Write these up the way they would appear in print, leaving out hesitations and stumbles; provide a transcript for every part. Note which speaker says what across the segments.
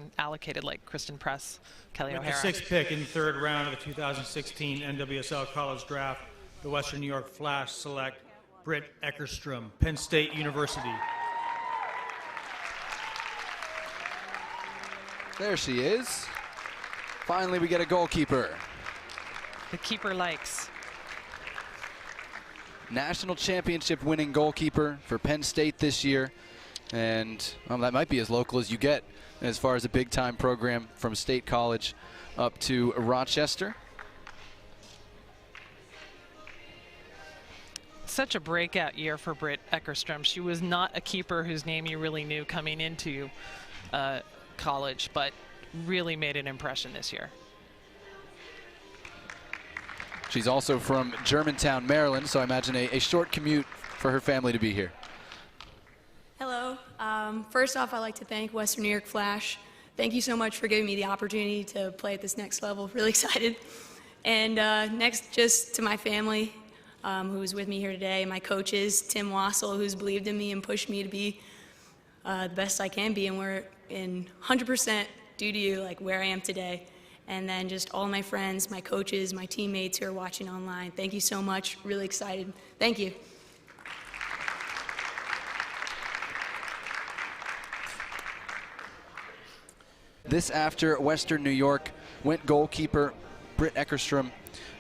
Speaker 1: been allocated, like Kristen Press, Kelly
Speaker 2: With
Speaker 1: O'Hara.
Speaker 2: the 6th pick in the 3rd round of the 2016 NWSL College Draft, the Western New York Flash select Britt Eckerstrom, Penn State University.
Speaker 3: There she is. Finally, we get a goalkeeper.
Speaker 1: The keeper likes.
Speaker 3: National championship winning goalkeeper for Penn State this year. And that might be as local as you get as far as a big time program from State College up to Rochester.
Speaker 1: Such a breakout year for Britt Eckerstrom. She was not a keeper whose name you really knew coming into college, but really made an impression this year.
Speaker 3: She's also from Germantown, Maryland, so I imagine a short commute for her family to be here.
Speaker 4: Hello. First off, I'd like to thank Western New York Flash. Thank you so much for giving me the opportunity to play at this next level. Really excited. And next, just to my family who is with me here today, my coaches, Tim Wassel, who's believed in me and pushed me to be the best I can be, and we're in 100% due to you, like where I am today. And then just all my friends, my coaches, my teammates who are watching online. Thank you so much. Really excited. Thank you.
Speaker 3: This after Western New York went goalkeeper Britt Eckerstrom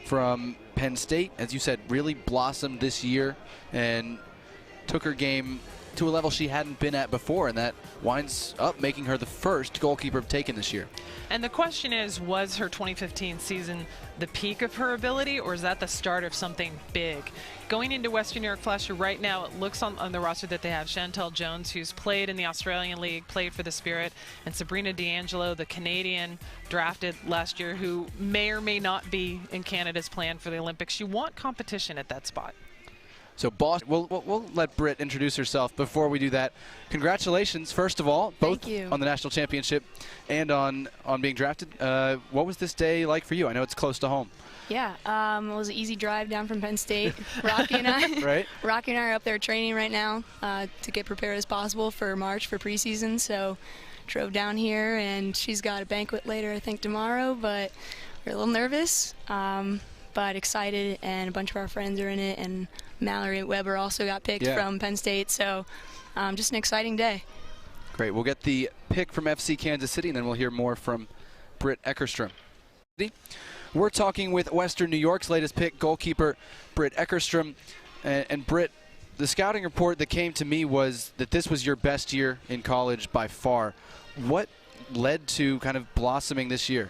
Speaker 3: from Penn State. As you said, really blossomed this year and took her game to a level she hadn't been at before, and that winds up making her the first goalkeeper taken this year.
Speaker 1: And the question is, was her 2015 season the peak of her ability, or is that the start of something big? Going into Western New York Flash right now, it looks on the roster that they have Chantel Jones, who's played in the Australian League, played for the Spirit, and Sabrina D'Angelo, the Canadian drafted last year, who may or may not be in Canada's plan for the Olympics. You want competition at that spot.
Speaker 3: So Boston, we'll let Britt introduce herself. Before we do that, congratulations, first of all, both on the national championship and on being drafted. What was this day like for you? I know it's close to home.
Speaker 4: Yeah, it was an easy drive down from Penn State. Rocky and I, Rocky and I are up there training right now to get prepared as possible for March for preseason. So drove down here, and she's got a banquet later, I think tomorrow, but we're a little nervous. But excited, and a bunch of our friends are in it, and Mallory Weber also got picked from Penn State, so just an exciting day.
Speaker 3: Great. We'll get the pick from FC Kansas City, and then we'll hear more from Britt Eckerstrom. We're talking with Western New York's latest pick, goalkeeper Britt Eckerstrom. And Britt, the scouting report that came to me was that this was your best year in college by far. What led to kind of blossoming this year?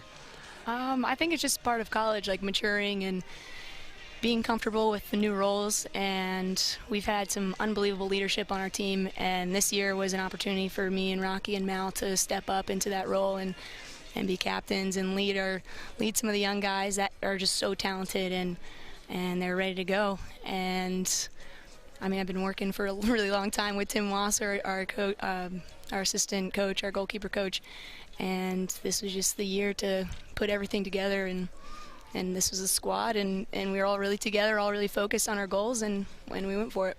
Speaker 4: I think it's just part of college, like maturing and being comfortable with the new roles, and we've had some unbelievable leadership on our team, and this year was an opportunity for me and Rocky and Mal to step up into that role and be captains and lead some of the young guys that are just so talented and they're ready to go. And I mean, I've been working for a really long time with Tim Wasser, our assistant coach, our goalkeeper coach, and this was just the year to put everything together, and this was a squad, and we were all really together, all really focused on our goals, and we went for it.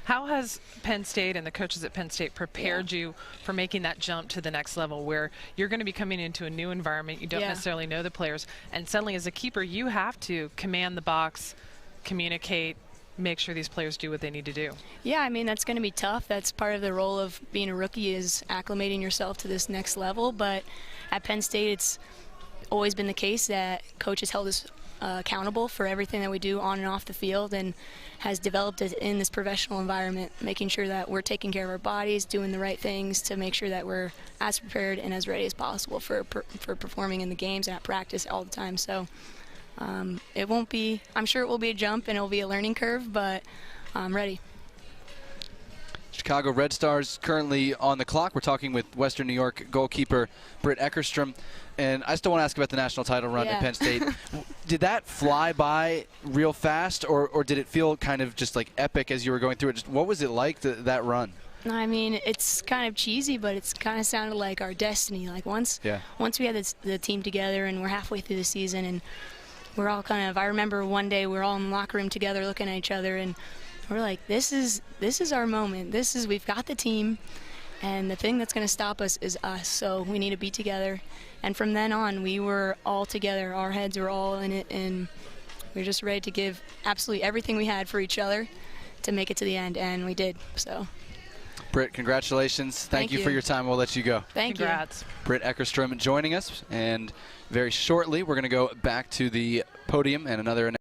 Speaker 1: How has Penn State and the coaches at Penn State prepared you for making that jump to the next level, where you're going to be coming into a new environment, you don't necessarily know the players, and suddenly as a keeper you have to command the box, communicate, make sure these players do what they need to do?
Speaker 4: Yeah, I mean, that's going to be tough. That's part of the role of being a rookie, is acclimating yourself to this next level. But at Penn State, it's always been the case that coach has held us accountable for everything that we do on and off the field, and has developed it in this professional environment, making sure that we're taking care of our bodies, doing the right things to make sure that we're as prepared and as ready as possible for performing in the games and at practice all the time. So it won't be, I'm sure it will be a jump and it will be a learning curve, but I'm ready.
Speaker 3: Chicago Red Stars currently on the clock. We're talking with Western New York goalkeeper Britt Eckerstrom. And I still want to ask about the national title run at Penn State. Did that fly by real fast, or did it feel kind of just like epic as you were going through it? Just what was it like, that run?
Speaker 4: I mean, it's kind of cheesy, but it's kind of sounded like our destiny. Like once we had the team together and we're halfway through the season, and we're all kind of, I remember one day we were all in the locker room together looking at each other, and we're like, this is our moment. We've got the team, And the thing that's going to stop us is us, so we need to be together. And from then on, we were all together. Our heads were all in it, and we were just ready to give absolutely everything we had for each other to make it to the end, and we did. So,
Speaker 3: Britt, congratulations. Thank you for your time. We'll let you go.
Speaker 1: Congrats.
Speaker 3: Britt Eckerstrom joining us, and very shortly we're going to go back to the podium and another